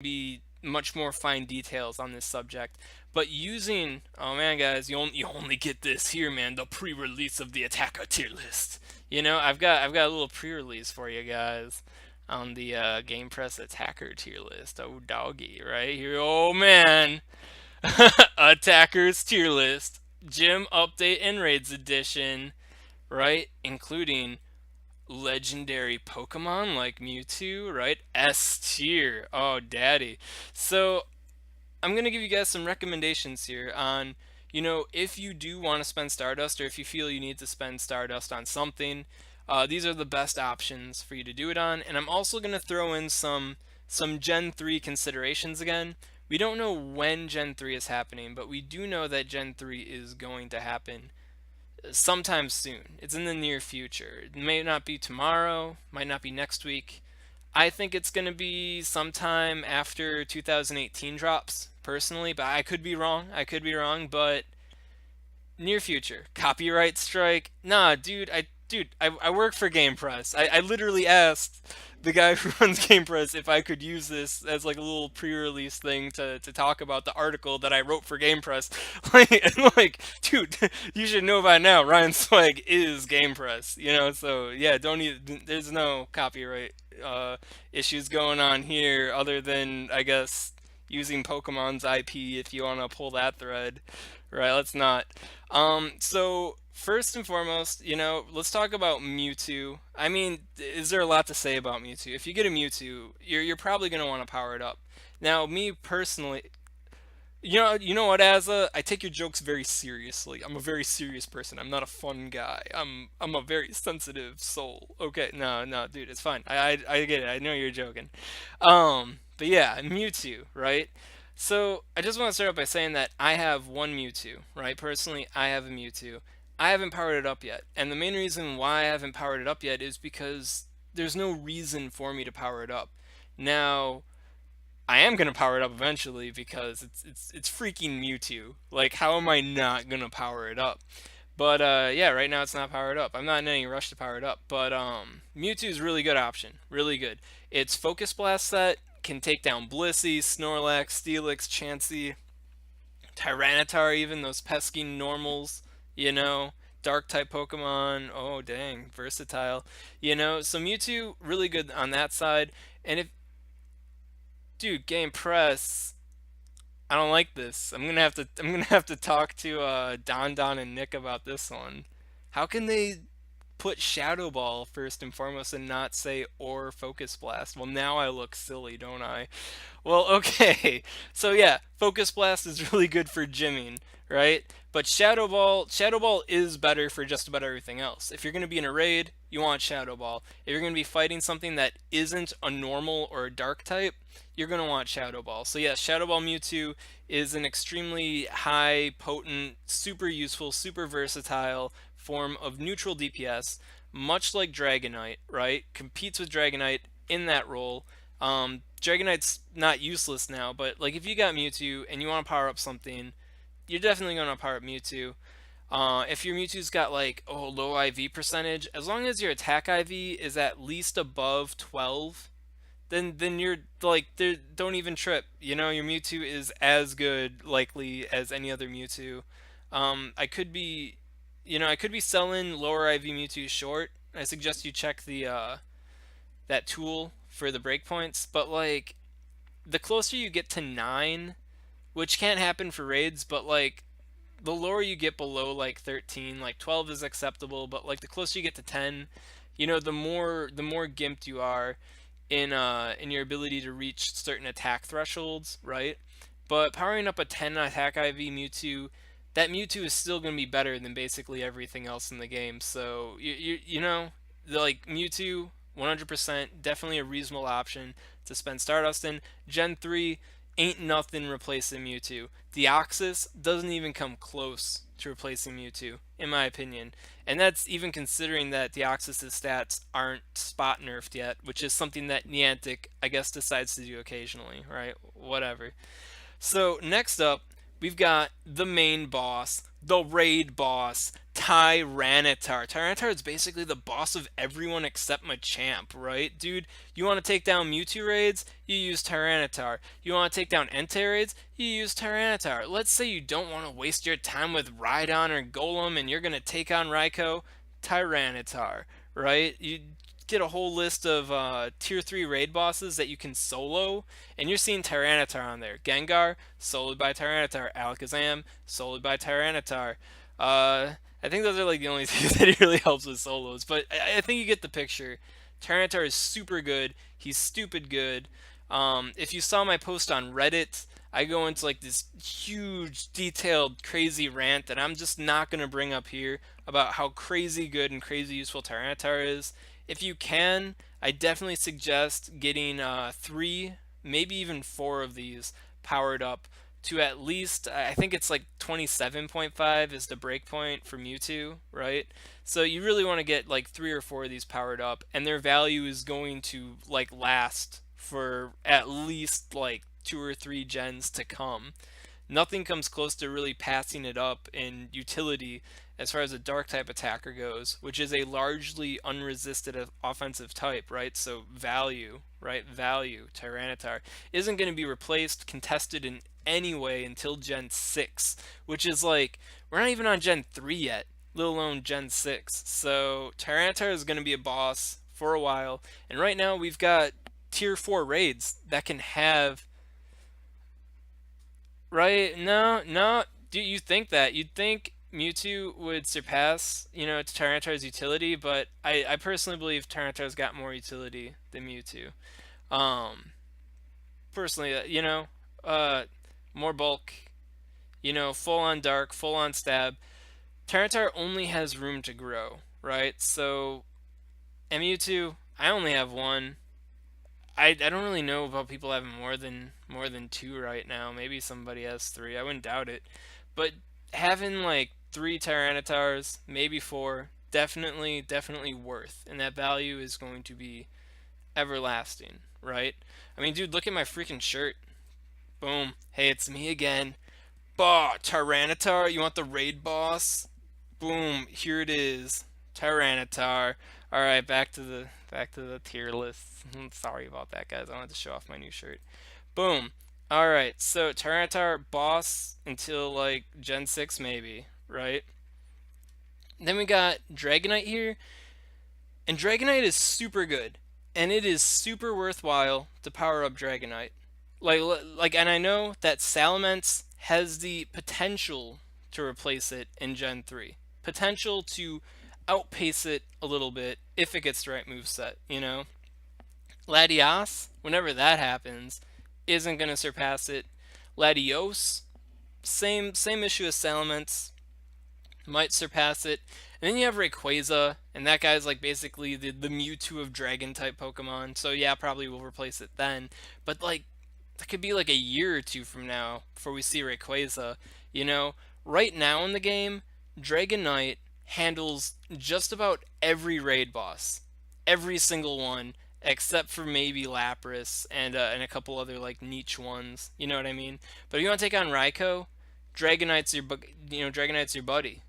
be much more fine details on this subject. But using, oh man, guys, you only get this here, man. The pre-release of the Attacker Tier list. You know, I've got a little pre-release for you guys on the GamePress Attacker Tier list. Oh doggy, right here. Oh man, Attackers Tier list, Gym Update and Raids Edition, right, including legendary Pokemon like Mewtwo, right? S tier. Oh, daddy. So, I'm going to give you guys some recommendations here on, if you do want to spend Stardust or if you feel you need to spend Stardust on something, these are the best options for you to do it on. And I'm also going to throw in some Gen 3 considerations again. We don't know when Gen 3 is happening, but we do know that Gen 3 is going to happen sometime soon. It's in the near future. It may not be tomorrow, might not be next week. I think it's going to be sometime after 2018 drops, personally, but I could be wrong. I could be wrong, but near future. Copyright strike? Nah, dude, I work for GamePress. I literally asked the guy who runs GamePress if I could use this as like a little pre-release thing to talk about the article that I wrote for GamePress. Like, dude, you should know by now. Ryan Swag is GamePress. So yeah, don't need. There's no copyright issues going on here, other than I guess using Pokemon's IP if you want to pull that thread. Right, let's not. So first and foremost, let's talk about Mewtwo. I mean, is there a lot to say about Mewtwo? If you get a Mewtwo, you're probably gonna want to power it up. Now, me personally, you know what, Asa? I take your jokes very seriously. I'm a very serious person. I'm not a fun guy. I'm a very sensitive soul. Okay, no, no, dude, it's fine. I get it. I know you're joking. But yeah, Mewtwo, right? So I just want to start out by saying that I have one Mewtwo, right? Personally, I have a Mewtwo. I haven't powered it up yet, and the main reason why I haven't powered it up yet is because there's no reason for me to power it up. Now, I am gonna power it up eventually because it's freaking Mewtwo. Like, how am I not gonna power it up? But yeah, right now it's not powered up. I'm not in any rush to power it up. But Mewtwo is a really good option. Really good. Its Focus Blast set can take down Blissey, Snorlax, Steelix, Chansey, Tyranitar, even those pesky normals. You know, Dark type Pokemon. Oh dang, versatile. So Mewtwo really good on that side. And if dude, Game Press, I don't like this. I'm gonna have to talk to Don and Nick about this one. How can they put Shadow Ball first and foremost and not say or Focus Blast? Well, now I look silly, don't I? Well, okay. So yeah, Focus Blast is really good for gymming, right? But Shadow Ball is better for just about everything else. If you're going to be in a raid, you want Shadow Ball. If you're going to be fighting something that isn't a normal or a dark type, you're going to want Shadow Ball. So yes, Shadow Ball Mewtwo is an extremely high, potent, super useful, super versatile form of neutral DPS, much like Dragonite, right? Competes with Dragonite in that role. Dragonite's not useless now, but like if you got Mewtwo and you want to power up something, you're definitely going to power up Mewtwo. If your Mewtwo's got like low IV percentage, as long as your attack IV is at least above 12, then you're like don't even trip. Your Mewtwo is as good likely as any other Mewtwo. I could be selling lower IV Mewtwo short. I suggest you check the that tool for the breakpoints, but like the closer you get to 9, which can't happen for raids, but like the lower you get below like 13, like 12 is acceptable, but like the closer you get to 10, the more gimped you are in your ability to reach certain attack thresholds, right? But powering up a 10 attack IV Mewtwo, that Mewtwo is still going to be better than basically everything else in the game. So like Mewtwo, 100% definitely a reasonable option to spend Stardust in. Gen 3 ain't nothing replacing Mewtwo. Deoxys doesn't even come close to replacing Mewtwo, in my opinion. And that's even considering that Deoxys' stats aren't spot nerfed yet, which is something that Niantic, I guess, decides to do occasionally, right? Whatever. So next up, we've got the main boss, the raid boss, Tyranitar. Tyranitar is basically the boss of everyone except Machamp, right? Dude, you want to take down Mewtwo raids? You use Tyranitar. You want to take down Entei raids? You use Tyranitar. Let's say you don't want to waste your time with Rhydon or Golem and you're going to take on Raikou? Tyranitar, right? You get a whole list of tier 3 raid bosses that you can solo, and you're seeing Tyranitar on there. Gengar, soloed by Tyranitar. Alakazam, soloed by Tyranitar. I think those are like the only things that he really helps with solos, but I think you get the picture. Tyranitar is super good. He's stupid good. If you saw my post on Reddit, I go into like this huge, detailed, crazy rant that I'm just not going to bring up here about how crazy good and crazy useful Tyranitar is. If you can, I definitely suggest getting 3, maybe even 4 of these powered up to at least, I think it's like 27.5 is the breakpoint for Mewtwo, right? So you really want to get like 3 or 4 of these powered up, and their value is going to like last for at least like 2 or 3 gens to come. Nothing comes close to really passing it up in utility as far as a dark type attacker goes, which is a largely unresisted offensive type, right? So value, right? Value, Tyranitar, isn't going to be replaced, contested in any way until Gen 6, which is like, we're not even on Gen 3 yet, let alone Gen 6. So Tyranitar is going to be a boss for a while, and right now we've got tier 4 raids that can have, right? No, no. Do you think that? You'd think Mewtwo would surpass, Tyranitar's utility, but I personally believe Tyranitar's got more utility than Mewtwo. Um, Personally, uh, more bulk, full on dark, full on stab. Tyranitar only has room to grow, right? So, and Mewtwo, I only have one. I don't really know about people having more than 2 right now. Maybe somebody has 3. I wouldn't doubt it. But having like 3 Tyranitars, maybe 4, definitely worth. And that value is going to be everlasting, right? I mean, dude, look at my freaking shirt. Boom. Hey, it's me again. Bah, Tyranitar, you want the raid boss? Boom, here it is. Tyranitar. All right, back to the tier list. Sorry about that, guys. I wanted to show off my new shirt. Boom. All right, so Tyranitar boss until like Gen 6 maybe, right? Then we got Dragonite here, and Dragonite is super good, and it is super worthwhile to power up Dragonite. And I know that Salamence has the potential to replace it in Gen 3. Potential to outpace it a little bit if it gets the right moveset. Latias, whenever that happens, isn't going to surpass it. Latios, same issue as Salamence, might surpass it. And then you have Rayquaza, and that guy's like basically the Mewtwo of Dragon type Pokemon. So yeah, probably will replace it then. But like, that could be like a year or 2 from now before we see Rayquaza. Right now in the game, Dragonite handles just about every raid boss, every single one, except for maybe Lapras and a couple other like niche ones. You know what I mean? But if you want to take on Raikou, Dragonite's your buddy.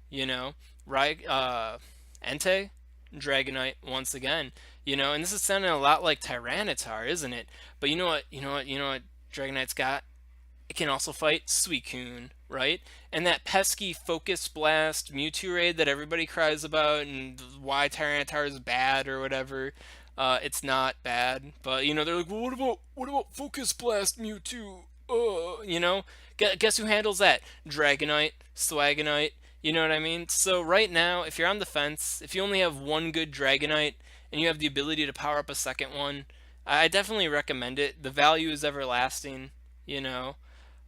Entei, Dragonite once again. And this is sounding a lot like Tyranitar, isn't it? But you know what? You know what Dragonite's got? It can also fight Suicune, right? And that pesky Focus Blast Mewtwo raid that everybody cries about and why Tyranitar is bad or whatever. It's not bad, but they're like, well, what about Focus Blast Mewtwo? Guess who handles that? Dragonite, Swagonite. You know what I mean? So right now, if you're on the fence, if you only have one good Dragonite and you have the ability to power up a second one, I definitely recommend it. The value is everlasting. you know.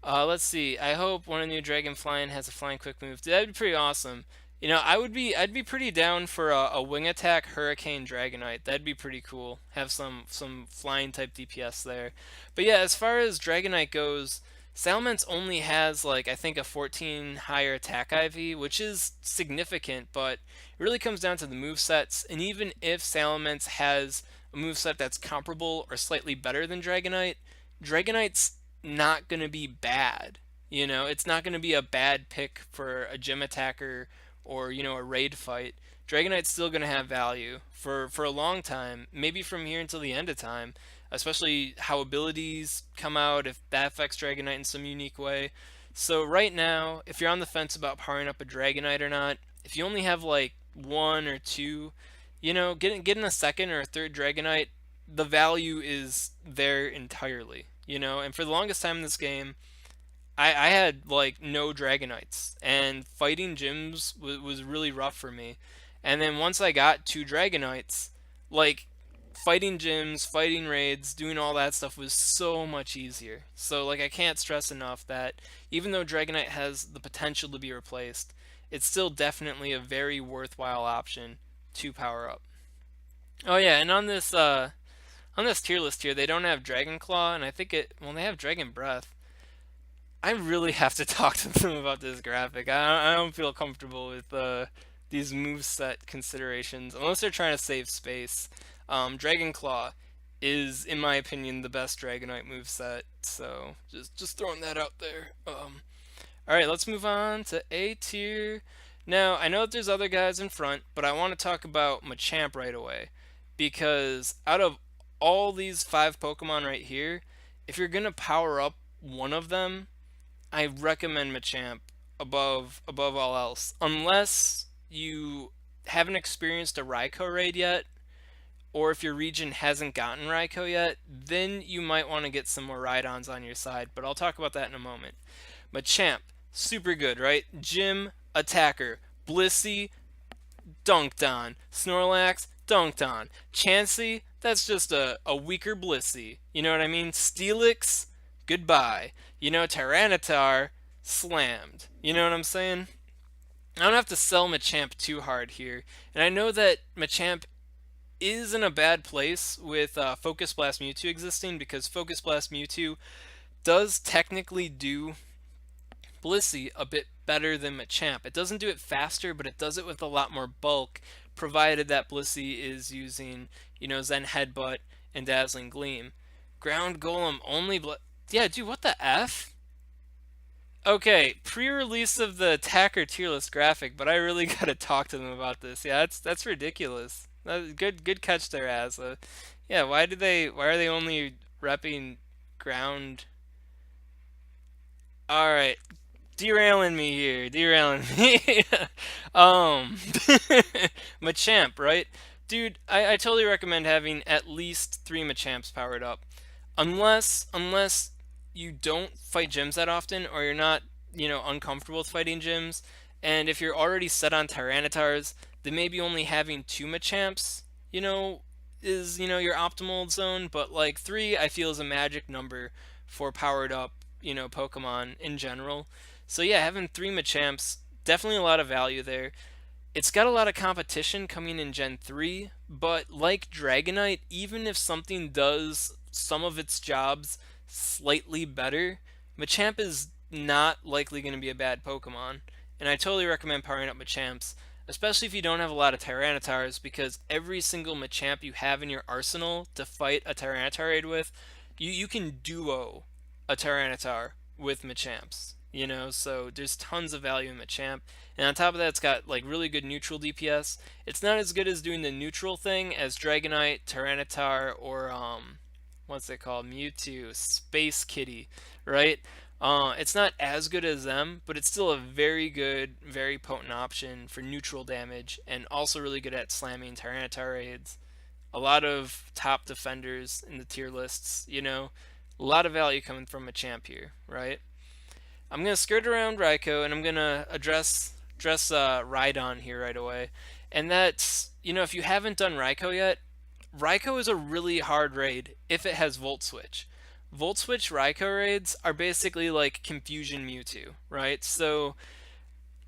Let's see. I hope one of the new Dragon Flying has a flying quick move. That'd be pretty awesome. I'd be pretty down for a wing attack Hurricane Dragonite. That'd be pretty cool. Have some flying type DPS there. But yeah, as far as Dragonite goes, Salamence only has like I think a 14 higher attack IV, which is significant, but it really comes down to the move sets. And even if Salamence has a moveset that's comparable or slightly better than Dragonite, Dragonite's not gonna be bad. You know, it's not going to be a bad pick for a gym attacker or, you know, a raid fight. Dragonite's still going to have value for a long time, maybe from here until the end of time, especially how abilities come out, if that affects Dragonite in some unique way. So right now, if you're on the fence about powering up a Dragonite or not, if you only have like one or two, you know, getting a second or a third Dragonite, the value is there entirely. You know, and for the longest time in this game, I had like no Dragonites, and fighting gyms was really rough for me. And then once I got two Dragonites, like fighting gyms, fighting raids, doing all that stuff was so much easier. So like I can't stress enough that even though Dragonite has the potential to be replaced, it's still definitely a very worthwhile option to power up. Oh yeah, and on this tier list here, they don't have Dragon Claw, and I think well, they have Dragon Breath. I really have to talk to them about this graphic. I don't feel comfortable with these moveset considerations unless they're trying to save space. Dragon Claw is, in my opinion, the best Dragonite moveset. So just throwing that out there. All right, let's move on to A tier. Now I know that there's other guys in front, but I want to talk about Machamp right away because out of all these five Pokemon right here, if you're gonna power up one of them, I recommend Machamp above all else, unless you haven't experienced a Raikou raid yet, or if your region hasn't gotten Raikou yet, then you might want to get some more Rhydons on your side. But I'll talk about that in a moment. Machamp, super good, right? Gym attacker, Blissey, dunked on. Snorlax, dunked on. Chansey, that's just a weaker Blissey. You know what I mean? Steelix, goodbye. You know, Tyranitar, slammed. You know what I'm saying? I don't have to sell Machamp too hard here. And I know that Machamp is in a bad place with Focus Blast Mewtwo existing because Focus Blast Mewtwo does technically do Blissey a bit better than Machamp. It doesn't do it faster, but it does it with a lot more bulk, provided that Blissey is using, you know, Zen Headbutt and Dazzling Gleam. Ground Golem only yeah, dude, what the F? Okay, pre-release of the attacker tier list graphic, but I really gotta talk to them about this. Yeah, that's ridiculous. Good catch there, Asa. Yeah, why are they only repping ground? All right, derailing me here, derailing me. um, Machamp, right? Dude, I totally recommend having at least three Machamps powered up. Unless you don't fight gyms that often, or you're not, you know, uncomfortable with fighting gyms, and if you're already set on Tyranitars, then maybe only having two Machamps, you know, is, you know, your optimal zone, but like three I feel is a magic number for powered up, you know, Pokemon in general. So yeah, having three Machamps, definitely a lot of value there. It's got a lot of competition coming in Gen 3, but like Dragonite, even if something does some of its jobs slightly better, Machamp is not likely going to be a bad Pokemon. And I totally recommend powering up Machamps, especially if you don't have a lot of Tyranitars, because every single Machamp you have in your arsenal to fight a Tyranitar raid with, you can duo a Tyranitar with Machamps. You know, so there's tons of value in Machamp. And on top of that, it's got like really good neutral DPS. It's not as good as doing the neutral thing as Dragonite, Tyranitar, or what's it called? Mewtwo, Space Kitty, right? It's not as good as them, but it's still a very good, very potent option for neutral damage, and also really good at slamming Tyranitar raids. A lot of top defenders in the tier lists, you know, a lot of value coming from Machamp here, right? I'm gonna skirt around Raikou, and I'm gonna address Rhydon here right away. And that's, you know, if you haven't done Raikou yet, Raikou is a really hard raid if it has Volt Switch. Volt Switch Raikou raids are basically like Confusion Mewtwo, right? So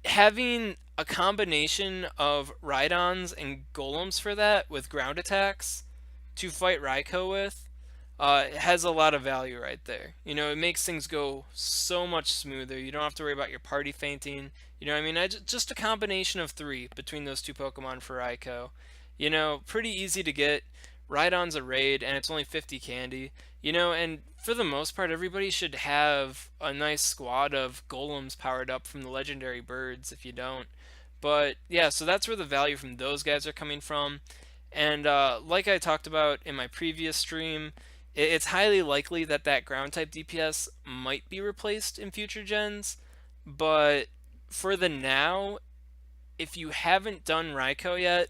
having a combination of Rhydons and Golems for that with ground attacks to fight Raikou with, it has a lot of value right there. You know, it makes things go so much smoother. You don't have to worry about your party fainting. You know what I mean? Just a combination of three between those two Pokemon for Raikou. You know, pretty easy to get. Rhydon's a raid, and it's only 50 candy. And for the most part, everybody should have a nice squad of golems powered up from the legendary birds if you don't. But yeah, so that's where the value from those guys are coming from. And like I talked about in my previous stream, it's highly likely that that ground type DPS might be replaced in future gens. But for the now, if you haven't done Raikou yet,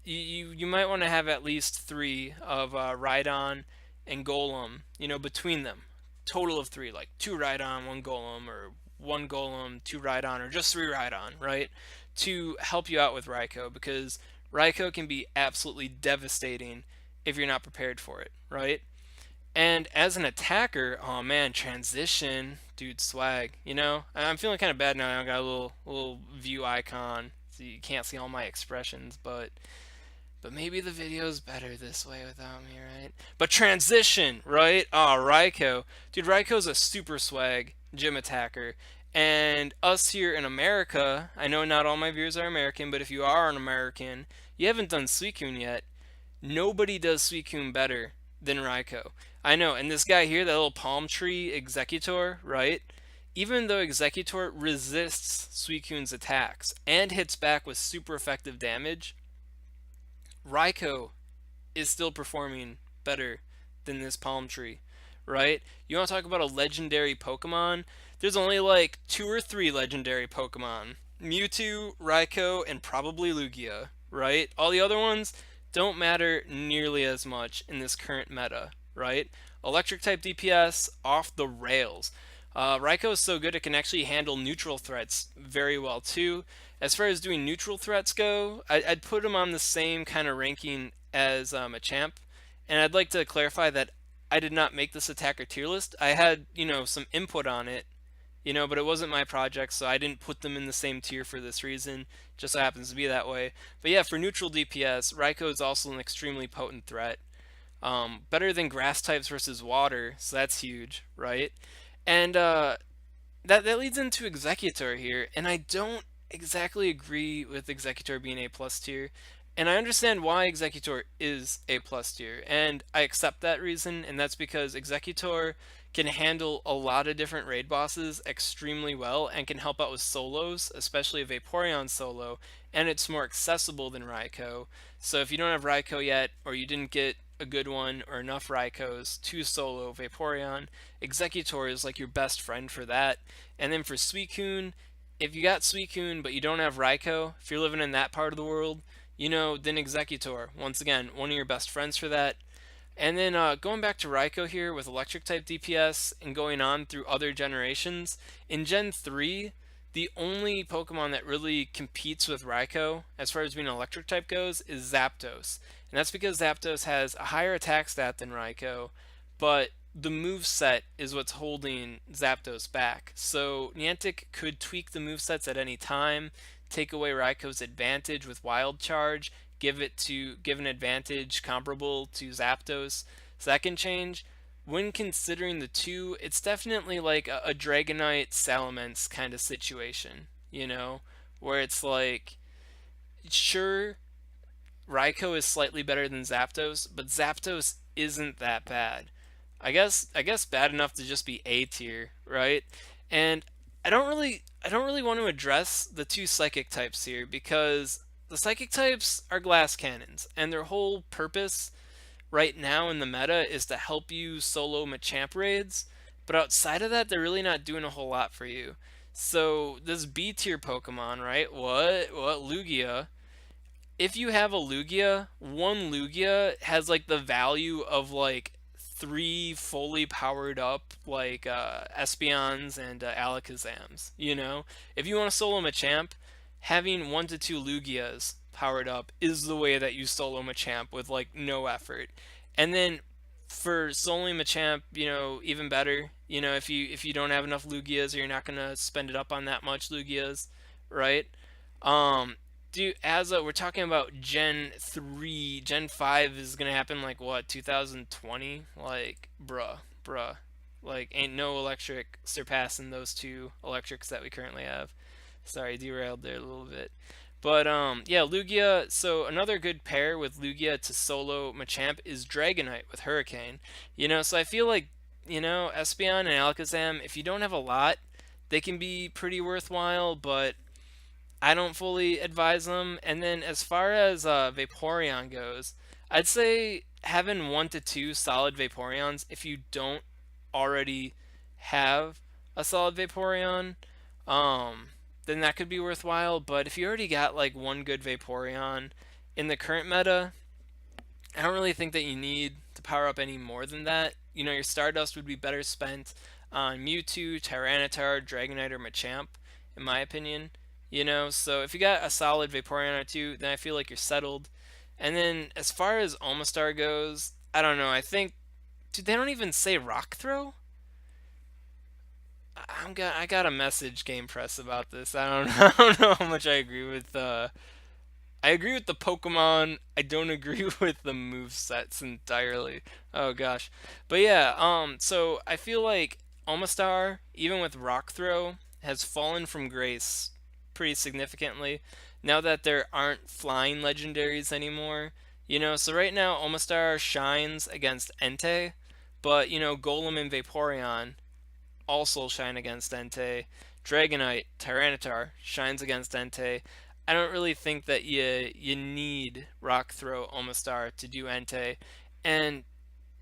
you might want to have at least three of Rhydon and Golem, between them. Total of three, like two Rhydon, one Golem, or one Golem, two Rhydon, or just three Rhydon, right? To help you out with Raikou, because Raikou can be absolutely devastating if you're not prepared for it, right? And as an attacker, oh man, transition, dude, swag. I'm feeling kind of bad now. I got a little view icon, so you can't see all my expressions, but maybe the video's better this way without me, right? But transition, right? Oh, Raikou. Dude, Raikou's a super swag gym attacker. And us here in America, I know not all my viewers are American, but if you are an American, you haven't done Suicune yet. Nobody does Suicune better than Raikou. I know, and this guy here, that little palm tree Exeggutor, right? Even though Exeggutor resists Suicune's attacks and hits back with super effective damage, Raikou is still performing better than this palm tree, right? You want to talk about a legendary Pokemon? There's only like two or three legendary Pokemon: Mewtwo, Raikou, and probably Lugia, right? All the other ones don't matter nearly as much in this current meta, right? Electric type DPS off the rails. Raikou is so good it can actually handle neutral threats very well too. As far as doing neutral threats go, I'd put him on the same kind of ranking as Machamp. And I'd like to clarify that I did not make this attacker tier list. I had, some input on it, but it wasn't my project, so I didn't put them in the same tier for this reason. Just so happens to be that way. But yeah, for neutral DPS, Raikou is also an extremely potent threat. Better than grass types versus water, so that's huge, right? And that leads into Exeggutor here, and I don't exactly agree with Exeggutor being A plus tier. And I understand why Exeggutor is A plus tier, and I accept that reason, and that's because Exeggutor can handle a lot of different raid bosses extremely well and can help out with solos, especially a Vaporeon solo, and it's more accessible than Raikou. So if you don't have Raikou yet, or you didn't get a good one or enough Raikous to solo Vaporeon, Exeggutor is like your best friend for that. And then for Suicune, if you got Suicune but you don't have Raikou, if you're living in that part of the world, then Exeggutor, once again, one of your best friends for that. And then going back to Raikou here with electric type DPS and going on through other generations, in Gen 3, the only Pokemon that really competes with Raikou as far as being electric type goes is Zapdos. And that's because Zapdos has a higher attack stat than Raikou, but the move set is what's holding Zapdos back. So Niantic could tweak the move sets at any time, take away Raikou's advantage with Wild Charge, give an advantage comparable to Zapdos. So that can change. When considering the two, it's definitely like a Dragonite Salamence kind of situation, where it's like, sure, Raikou is slightly better than Zapdos, but Zapdos isn't that bad. I guess bad enough to just be A tier, right? And I don't really want to address the two psychic types here because the psychic types are glass cannons, and their whole purpose right now in the meta is to help you solo Machamp raids, but outside of that, they're really not doing a whole lot for you. So this B tier Pokemon, right? What Lugia? If you have a Lugia, one Lugia has like the value of like three fully powered up like Espeons and Alakazams. If you want to solo Machamp, having 1 to 2 Lugias powered up is the way that you solo Machamp with like no effort. And then for soloing Machamp, even better. If you don't have enough Lugias or you're not gonna spend it up on that much Lugias, right? Um, Dude, we're talking about Gen 3, Gen 5 is gonna happen like what, 2020? Like, bruh. Like, ain't no electric surpassing those two electrics that we currently have. Sorry, derailed there a little bit. But yeah, Lugia. So another good pair with Lugia to solo Machamp is Dragonite with Hurricane. So I feel like Espeon and Alakazam. If you don't have a lot, they can be pretty worthwhile, but I don't fully advise them. And then as far as Vaporeon goes, I'd say having 1 to 2 solid Vaporeons if you don't already have a solid Vaporeon, um, then that could be worthwhile. But if you already got like one good Vaporeon in the current meta, I don't really think that you need to power up any more than that. Your Stardust would be better spent on Mewtwo, Tyranitar, Dragonite, or Machamp, in my opinion. So if you got a solid Vaporeon or two, then I feel like you're settled. And then as far as Omastar goes, I don't know. I think, dude, they don't even say Rock Throw. I got a message GamePress about this. I don't I don't know how much I agree with. I agree with the Pokemon. I don't agree with the move sets entirely. Oh gosh, but yeah. So I feel like Omastar, even with Rock Throw, has fallen from grace pretty significantly now that there aren't flying legendaries anymore. So right now Omastar shines against Entei, but Golem and Vaporeon also shine against Entei. Dragonite, Tyranitar shines against Entei. I don't really think that you need Rock Throw Omastar to do Entei. And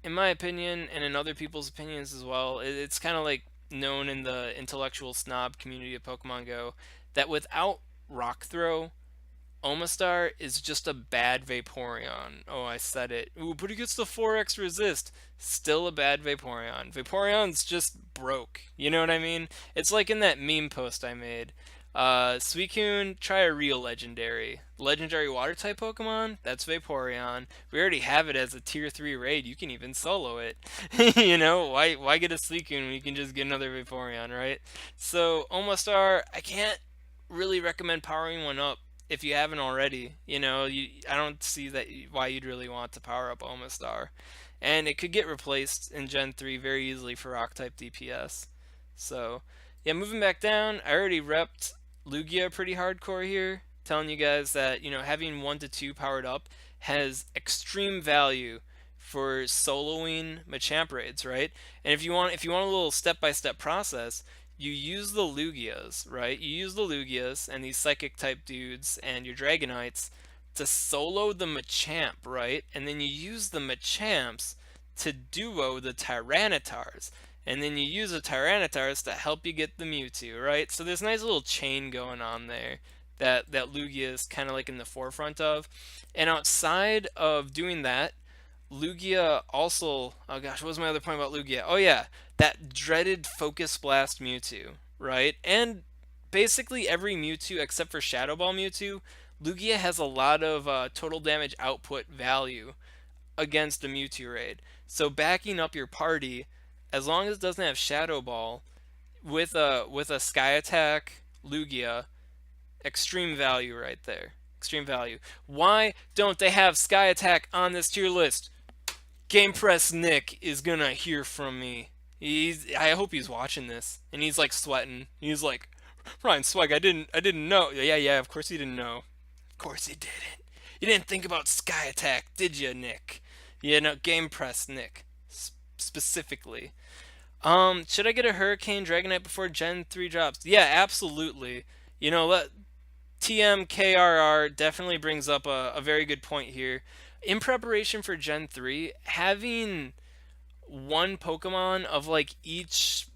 in my opinion, and in other people's opinions as well, it's kind of like known in the intellectual snob community of Pokemon Go that without Rock Throw, Omastar is just a bad Vaporeon. Oh, I said it. Ooh, but he gets the 4x resist. Still a bad Vaporeon. Vaporeon's just broke. You know what I mean? It's like in that meme post I made. Suicune, try a real legendary. Legendary water type Pokemon? That's Vaporeon. We already have it as a tier 3 raid. You can even solo it. Why get a Suicune when you can just get another Vaporeon, right? So, Omastar, I can't really recommend powering one up if you haven't already. I don't see why you'd really want to power up Omastar. And it could get replaced in Gen 3 very easily for Rock type DPS. So, yeah, moving back down, I already repped Lugia pretty hardcore here, telling you guys that, having 1 to 2 powered up has extreme value for soloing Machamp raids, right? And if you want a little step-by-step process, you use the Lugias, right? You use the Lugias and these psychic type dudes and your Dragonites to solo the Machamp, right? And then you use the Machamps to duo the Tyranitars. And then you use the Tyranitars to help you get the Mewtwo, right? So there's a nice little chain going on there that Lugia is kind of like in the forefront of. And outside of doing that, Lugia also, oh gosh, what was my other point about Lugia? Oh yeah, that dreaded Focus Blast Mewtwo, right? And basically every Mewtwo except for Shadow Ball Mewtwo, Lugia has a lot of total damage output value against a Mewtwo raid. So backing up your party, as long as it doesn't have Shadow Ball, with a Sky Attack Lugia, extreme value right there. Extreme value. Why don't they have Sky Attack on this tier list? GamePress Nick is gonna hear from me. I hope he's watching this, and he's like sweating. He's like, Ryan Swag, I didn't know. Yeah, of course he didn't know. Of course he didn't. You didn't think about Sky Attack, did you, Nick? Yeah, no, GamePress Nick, specifically. Should I get a Hurricane Dragonite before Gen 3 drops? Yeah, absolutely. TMKRR definitely brings up a very good point here. In preparation for Gen 3, having one Pokemon of like each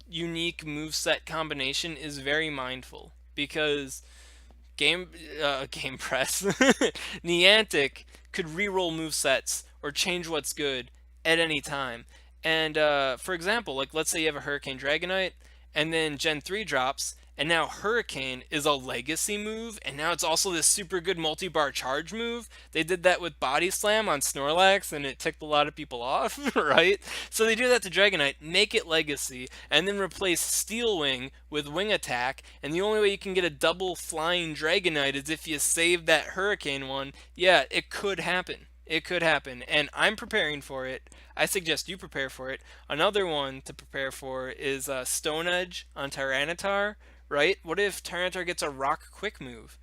unique moveset combination is very mindful because Game Press Niantic could reroll movesets or change what's good at any time. And for example, like let's say you have a Hurricane Dragonite, and then Gen 3 drops, and now Hurricane is a legacy move, and now it's also this super good multi-bar charge move. They did that with Body Slam on Snorlax, and it ticked a lot of people off, right? So they do that to Dragonite, make it legacy, and then replace Steel Wing with Wing Attack, and the only way you can get a double flying Dragonite is if you save that Hurricane one. Yeah, it could happen. It could happen, and I'm preparing for it. I suggest you prepare for it. Another one to prepare for is Stone Edge on Tyranitar, right? What if Tyranitar gets a Rock Quick move?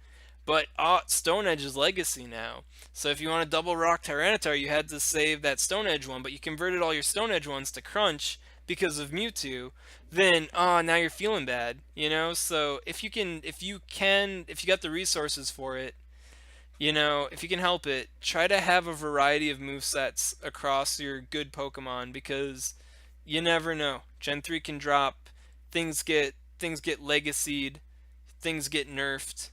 But Stone Edge is legacy now. So if you want to double rock Tyranitar, you had to save that Stone Edge one, but you converted all your Stone Edge ones to Crunch because of Mewtwo. Then now you're feeling bad, you know. So if you got the resources for it, you know, if you can help it, try to have a variety of movesets across your good Pokemon because you never know. Gen 3 can drop, things get legacied, things get nerfed,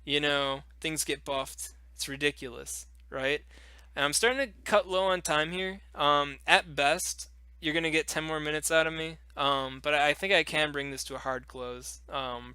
you know, things get buffed. It's ridiculous, right? And I'm starting to cut low on time here. At best, you're gonna get 10 more minutes out of me. But I think I can bring this to a hard close.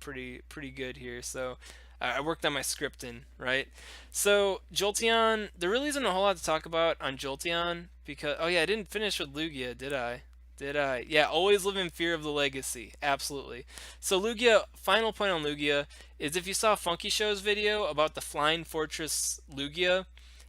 Pretty good here. So I worked on my scripting, right? So Jolteon, there really isn't a whole lot to talk about on Jolteon because oh yeah, I didn't finish with Lugia, did I? Did I? Yeah, always live in fear of the legacy. Absolutely. So Lugia, final point on Lugia is if you saw Funky Show's video about the Flying Fortress Lugia,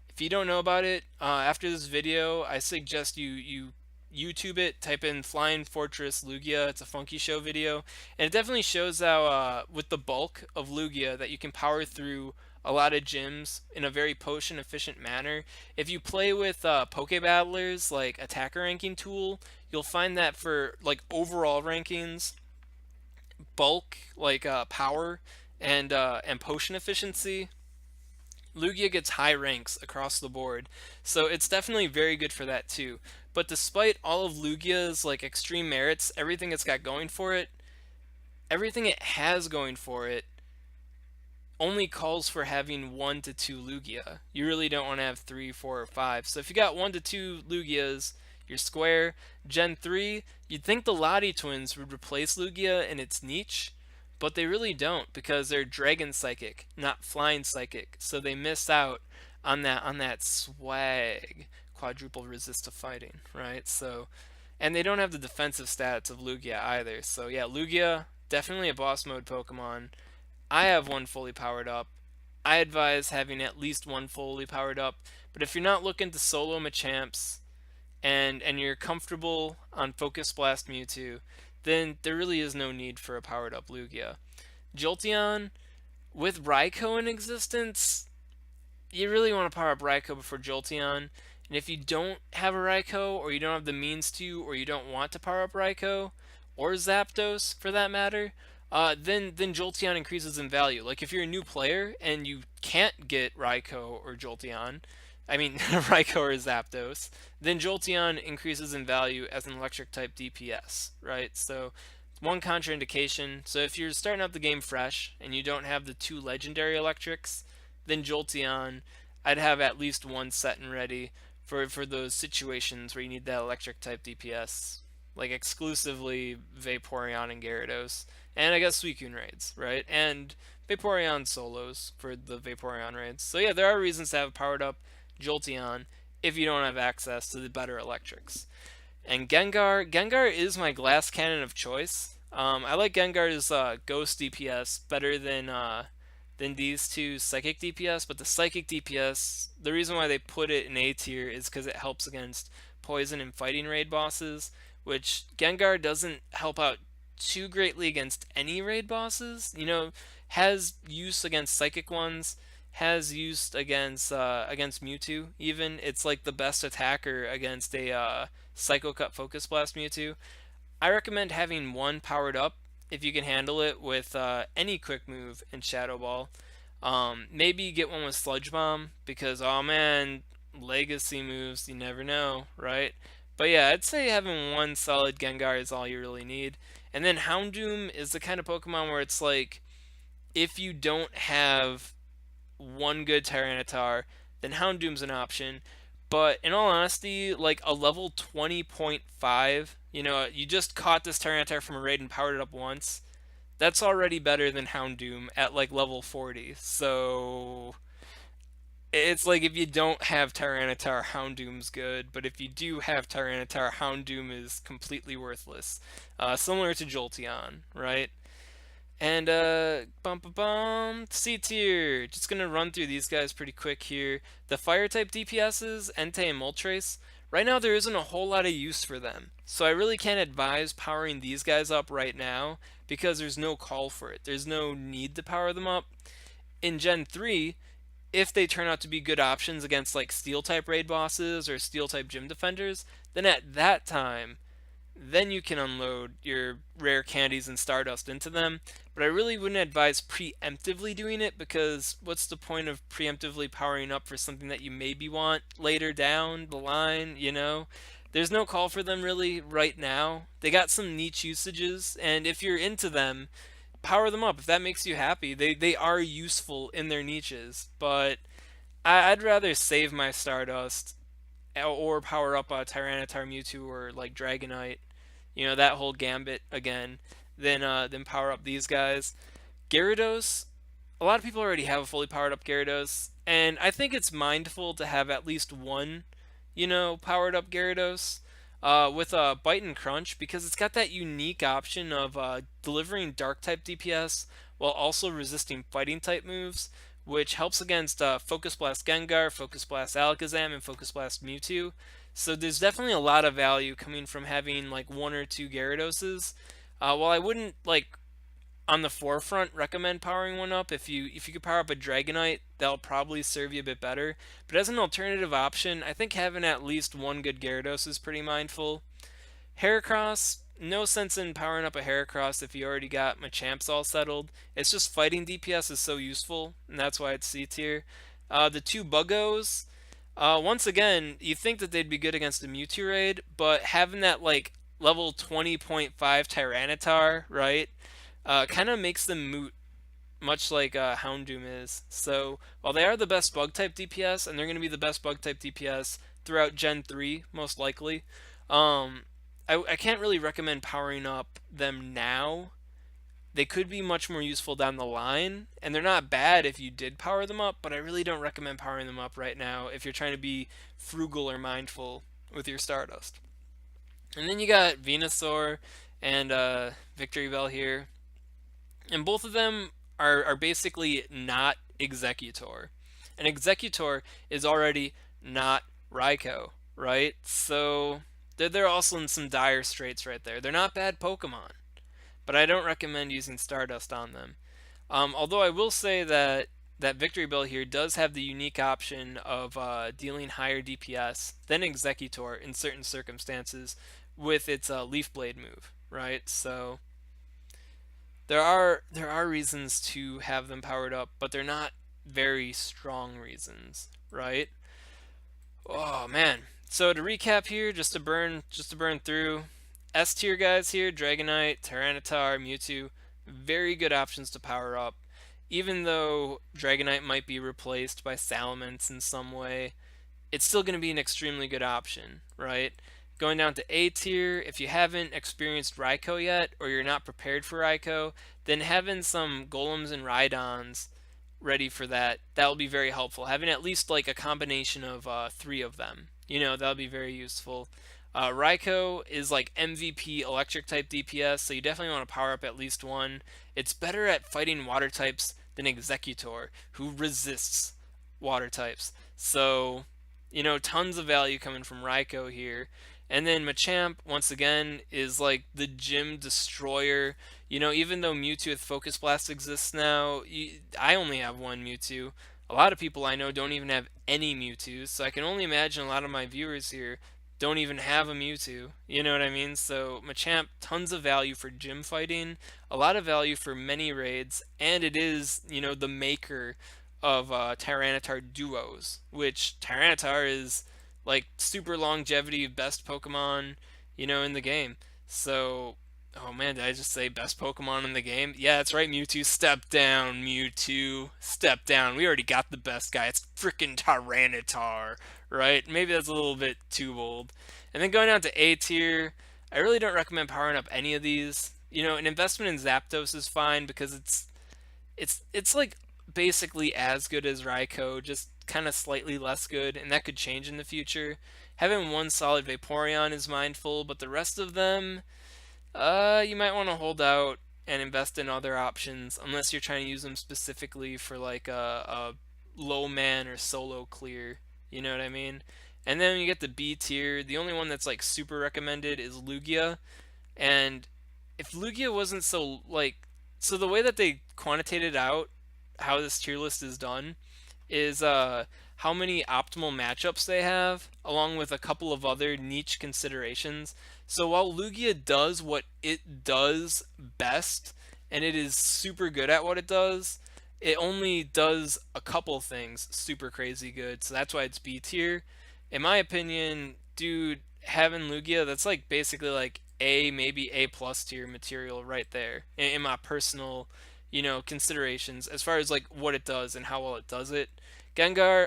if you don't know about it, after this video, I suggest you YouTube it, type in Flying Fortress Lugia. It's a Funky Show video, and it definitely shows how with the bulk of Lugia that you can power through a lot of gyms in a very potion efficient manner. If you play with Poke Battlers like attacker ranking tool, you'll find that for like overall rankings, bulk like power and potion efficiency, Lugia gets high ranks across the board, so it's definitely very good for that too. But despite all of Lugia's like extreme merits, everything it has going for it only calls for having 1 to 2 Lugia. You really don't want to have 3, 4, or 5. So if you got 1 to 2 Lugias, you're square. Gen 3, you'd think the Lottie twins would replace Lugia in its niche, but they really don't because they're Dragon Psychic, not Flying Psychic. So they miss out on that swag, quadruple resist to fighting, right? So, and they don't have the defensive stats of Lugia either. So yeah, Lugia definitely a boss mode Pokemon. I have one fully powered up. I advise having at least one fully powered up. But if you're not looking to solo Machamps and you're comfortable on Focus Blast Mewtwo, then there really is no need for a powered up Lugia. Jolteon, with Raikou in existence, you really want to power up Raikou before Jolteon. And if you don't have a Raikou, or you don't have the means to, or you don't want to power up Raikou, or Zapdos for that matter, then Jolteon increases in value. Like if you're a new player and you can't get Raikou or Jolteon, I mean Raikou or Zapdos, then Jolteon increases in value as an electric type DPS, right? So one contraindication. So if you're starting out the game fresh and you don't have the 2 legendary electrics, then Jolteon, I'd have at least one set and ready for those situations where you need that electric type DPS, like exclusively Vaporeon and Gyarados, and I guess Suicune raids, right? And Vaporeon solos for the Vaporeon raids. So yeah, there are reasons to have powered up Jolteon if you don't have access to the better electrics. And Gengar is my glass cannon of choice. I like Gengar's Ghost DPS better than these two Psychic DPS, but the Psychic DPS, the reason why they put it in A tier is because it helps against Poison and Fighting raid bosses, which Gengar doesn't help out too greatly against any raid bosses. You know, has use against Psychic ones, has used against Mewtwo even. It's like the best attacker against a Psycho Cut Focus Blast Mewtwo. I recommend having one powered up if you can handle it with any quick move in Shadow Ball. Maybe get one with Sludge Bomb because oh man, legacy moves, you never know, right? But yeah, I'd say having one solid Gengar is all you really need. And then Houndoom is the kind of Pokemon where it's like if you don't have one good Tyranitar, then Houndoom's an option. But in all honesty, like a level 20.5, you know, you just caught this Tyranitar from a raid and powered it up once. That's already better than Houndoom at like level 40. So it's like if you don't have Tyranitar, Houndoom's good. But if you do have Tyranitar, Houndoom is completely worthless. Similar to Jolteon, right? And C tier. Just gonna run through these guys pretty quick here. The fire type DPSs, Entei and Moltres. Right now there isn't a whole lot of use for them. So I really can't advise powering these guys up right now because there's no call for it. There's no need to power them up. in Gen 3, if they turn out to be good options against like Steel type raid bosses or Steel type gym defenders, then at that time, then you can unload your rare candies and Stardust into them. But I really wouldn't advise preemptively doing it, because what's the point of preemptively powering up for something that you maybe want later down the line, you know? There's no call for them really right now. They got some niche usages, and if you're into them, power them up if that makes you happy. They are useful in their niches, but I'd rather save my Stardust or power up a Tyranitar, Mewtwo, or like Dragonite, you know, that whole gambit again, than power up these guys. Gyarados, a lot of people already have a fully powered up Gyarados, and I think it's mindful to have at least one, you know, powered up Gyarados. With Bite and Crunch, because it's got that unique option of delivering Dark type DPS while also resisting Fighting type moves, which helps against Focus Blast Gengar, Focus Blast Alakazam, and Focus Blast Mewtwo. So there's definitely a lot of value coming from having like one or two Gyaradoses. While I wouldn't like on the forefront recommend powering one up, if you could power up a Dragonite, that'll probably serve you a bit better. But as an alternative option, I think having at least one good Gyarados is pretty mindful. Heracross, no sense in powering up a Heracross if you already got Machamps all settled. It's just fighting DPS is so useful, and that's why it's C tier. The two Buggos, once again, you think that they'd be good against a Mewtwo raid, but having that like level 20.5 Tyranitar, right, kind of makes them moot, much like Houndoom is. So while they are the best bug type DPS, and they're going to be the best bug type DPS throughout Gen 3, most likely, um, I can't really recommend powering up them now. They could be much more useful down the line, and they're not bad if you did power them up, but I really don't recommend powering them up right now if you're trying to be frugal or mindful with your Stardust. And then you got Venusaur and Victreebel here, and both of them are basically not Exeggutor. And Exeggutor is already not Raikou, right? So they're also in some dire straits right there. They're not bad Pokemon, but I don't recommend using Stardust on them. Although I will say that Victreebel here does have the unique option of dealing higher DPS than Exeggutor in certain circumstances with its Leaf Blade move, right? So there are reasons to have them powered up, but they're not very strong reasons, right? Oh man. So to recap here, just to burn through, S tier guys here, Dragonite, Tyranitar, Mewtwo, very good options to power up. Even though Dragonite might be replaced by Salamence in some way, it's still going to be an extremely good option, right? Going down to A tier, if you haven't experienced Raikou yet, or you're not prepared for Raikou, then having some Golems and Rhydons ready for that will be very helpful. Having at least like a combination of three of them, you know, that'll be very useful. Raikou is like MVP electric type DPS, so you definitely want to power up at least one. It's better at fighting water types than Exeggutor, who resists water types. So, you know, tons of value coming from Raikou here. And then Machamp, once again, is like the gym destroyer. You know, even though Mewtwo with Focus Blast exists now, I only have one Mewtwo. A lot of people I know don't even have any Mewtwo's, so I can only imagine a lot of my viewers here don't even have a Mewtwo. You know what I mean? So Machamp, tons of value for gym fighting, a lot of value for many raids, and it is, you know, the maker of Tyranitar duos, which Tyranitar is like super longevity best Pokemon, you know, in the game. So, oh man, did I just say best Pokemon in the game? Yeah, that's right, Mewtwo. Step down, Mewtwo. Step down. We already got the best guy. It's freaking Tyranitar, right? Maybe that's a little bit too bold. And then going down to A tier, I really don't recommend powering up any of these. You know, an investment in Zapdos is fine because it's like basically as good as Raikou, just kind of slightly less good, and that could change in the future. Having one solid Vaporeon is mindful, but the rest of them, you might want to hold out and invest in other options, unless you're trying to use them specifically for like a low man or solo clear. You know what I mean? And then you get the B tier. The only one that's like super recommended is Lugia, and if Lugia wasn't so like, so the way that they quantitated out how this tier list is done is how many optimal matchups they have, along with a couple of other niche considerations. So while Lugia does what it does best, and it is super good at what it does, it only does a couple things super crazy good. So that's why it's B tier. In my opinion, dude, having Lugia, that's like basically like A, maybe A plus tier material right there. In my personal, considerations as far as like what it does and how well it does it. Gengar,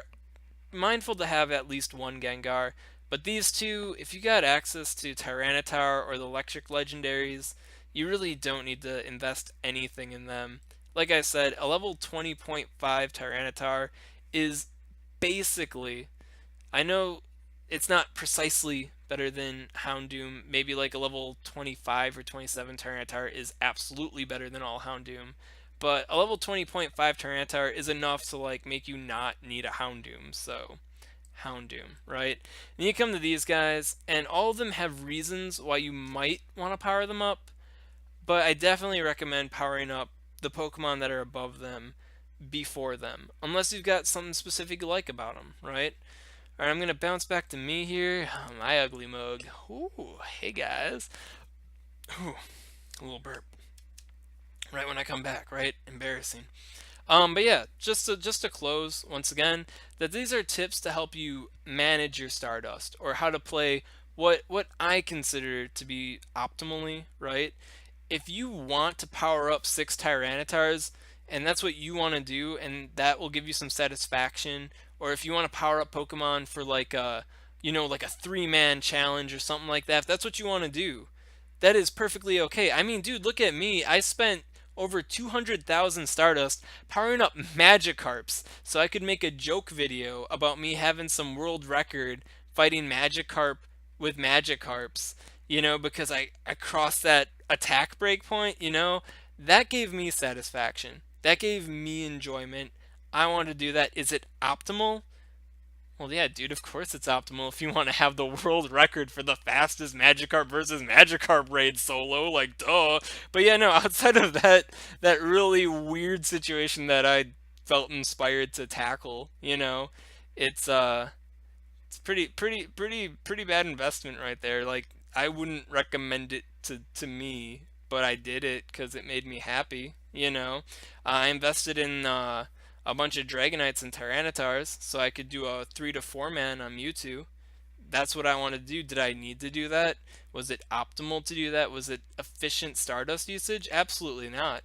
mindful to have at least one Gengar, but these two, if you got access to Tyranitar or the electric legendaries, you really don't need to invest anything in them. Like I said, a level 20.5 Tyranitar is basically, I know it's not precisely better than Houndoom. Maybe like a level 25 or 27 Tyranitar is absolutely better than all Houndoom. But a level 20.5 Tyranitar is enough to like make you not need a Houndoom. So, Houndoom, right? And you come to these guys, and all of them have reasons why you might want to power them up. But I definitely recommend powering up the Pokemon that are above them before them, unless you've got something specific you like about them, right? Alright, I'm gonna bounce back to me here. My ugly mug. Ooh, hey guys. Ooh, a little burp. Right when I come back, right? Embarrassing. But yeah, just to close once again, that these are tips to help you manage your Stardust, or how to play what I consider to be optimally, right? If you want to power up 6 Tyranitars, and that's what you want to do, and that will give you some satisfaction, or if you want to power up Pokemon for like a, like a 3-man challenge or something like that, if that's what you want to do, that is perfectly okay. I mean, dude, look at me. I spent over 200,000 Stardust powering up Magikarps so I could make a joke video about me having some world record fighting Magikarp with Magikarps, because I crossed that attack breakpoint, that gave me satisfaction. That gave me enjoyment. I want to do that. Is it optimal? Well, yeah, dude, of course it's optimal if you want to have the world record for the fastest Magikarp versus Magikarp raid solo, like, duh. But yeah, no, outside of that really weird situation that I felt inspired to tackle, it's it's pretty bad investment right there. Like, I wouldn't recommend it to me, but I did it because it made me happy. I invested in a bunch of Dragonites and Tyranitars so I could do a 3 to 4 man on Mewtwo. That's what I want to do. Did I need to do that? Was it optimal to do that? Was it efficient Stardust usage? Absolutely not.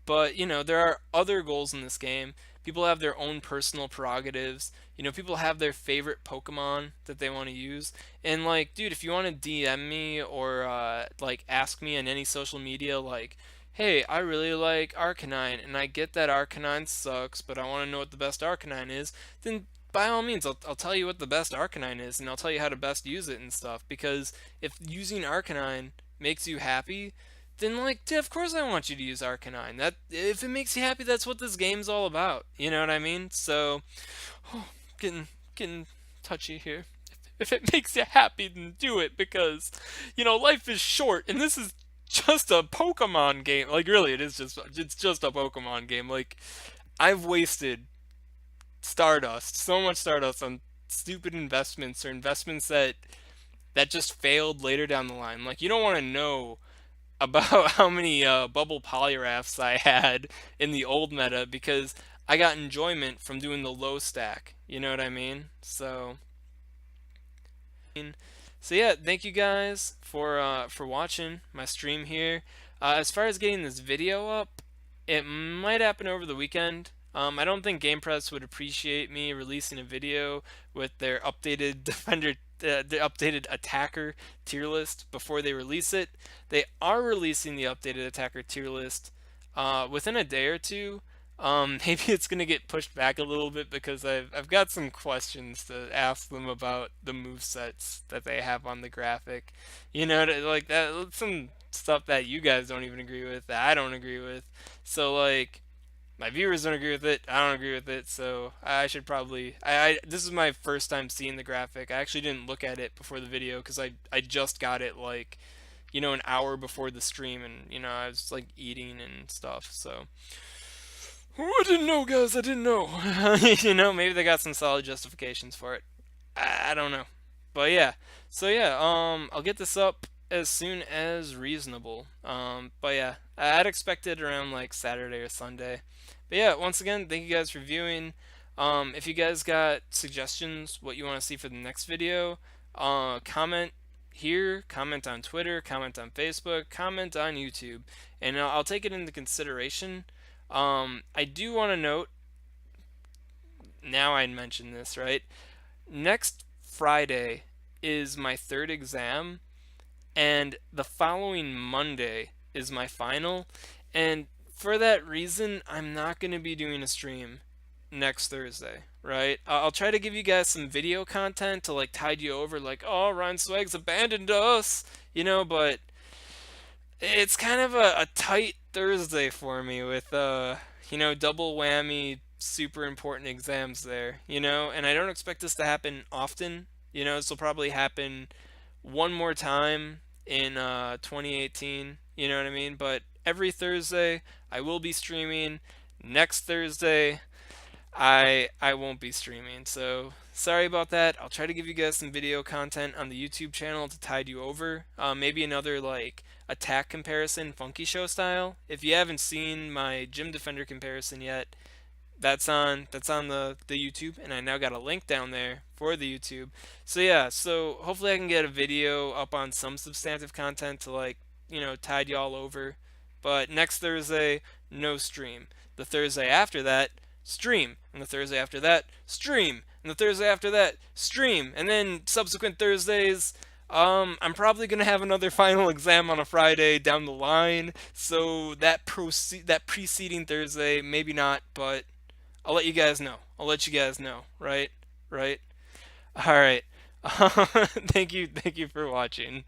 But, there are other goals in this game. People have their own personal prerogatives. People have their favorite Pokemon that they want to use. And, like, dude, if you want to DM me or, like, ask me on any social media, like, hey, I really like Arcanine, and I get that Arcanine sucks, but I want to know what the best Arcanine is, then by all means, I'll tell you what the best Arcanine is, and I'll tell you how to best use it and stuff. Because if using Arcanine makes you happy, then like, dude, of course I want you to use Arcanine. That if it makes you happy, that's what this game's all about. You know what I mean? So, oh, getting touchy here. If it makes you happy, then do it because, life is short, and this is just a Pokemon game. Like, really, it's just a Pokemon game. Like, I've wasted so much Stardust on stupid investments, or investments that just failed later down the line. Like, you don't want to know about how many bubble polyraphs I had in the old meta because I got enjoyment from doing the low stack. You know what I mean? So yeah, thank you guys for watching my stream here. As far as getting this video up, it might happen over the weekend. I don't think GamePress would appreciate me releasing a video with their updated the updated attacker tier list before they release it. They are releasing the updated attacker tier list within a day or two. Maybe it's gonna get pushed back a little bit because I've got some questions to ask them about the movesets that they have on the graphic. Like that, some stuff that you guys don't even agree with, that I don't agree with. So like, my viewers don't agree with it. I don't agree with it. So I should probably. This is my first time seeing the graphic. I actually didn't look at it before the video because I just got it like, an hour before the stream, and I was like eating and stuff. So. Oh, I didn't know, guys. I didn't know. Maybe they got some solid justifications for it. I don't know. But yeah. So yeah, I'll get this up as soon as reasonable. But yeah, I'd expect it around like Saturday or Sunday. But yeah, once again, thank you guys for viewing. If you guys got suggestions, what you want to see for the next video, comment here, comment on Twitter, comment on Facebook, comment on YouTube, and I'll take it into consideration. I do want to note, now I mentioned this, right? Next Friday is my third exam, and the following Monday is my final. And for that reason, I'm not going to be doing a stream next Thursday, right? I'll try to give you guys some video content to like tide you over, like, oh, Ryan Swag's abandoned us, but it's kind of a tight Thursday for me with double whammy super important exams there, and I don't expect this to happen often. This will probably happen one more time in 2018, you know what I mean? But every Thursday I will be streaming. Next Thursday I won't be streaming. So sorry about that. I'll try to give you guys some video content on the YouTube channel to tide you over. Maybe another like attack comparison, Funky Show style. If you haven't seen my Gym Defender comparison yet, that's on the YouTube, and I now got a link down there for the YouTube. So yeah, so hopefully I can get a video up on some substantive content to like, tide y'all over. But next Thursday, no stream. The Thursday after that, stream. And the Thursday after that, stream. And the Thursday after that, stream. And then subsequent Thursdays, I'm probably gonna have another final exam on a Friday down the line. So that preceding Thursday, maybe not, but I'll let you guys know. I'll let you guys know. Right? Right? All right. Thank you for watching.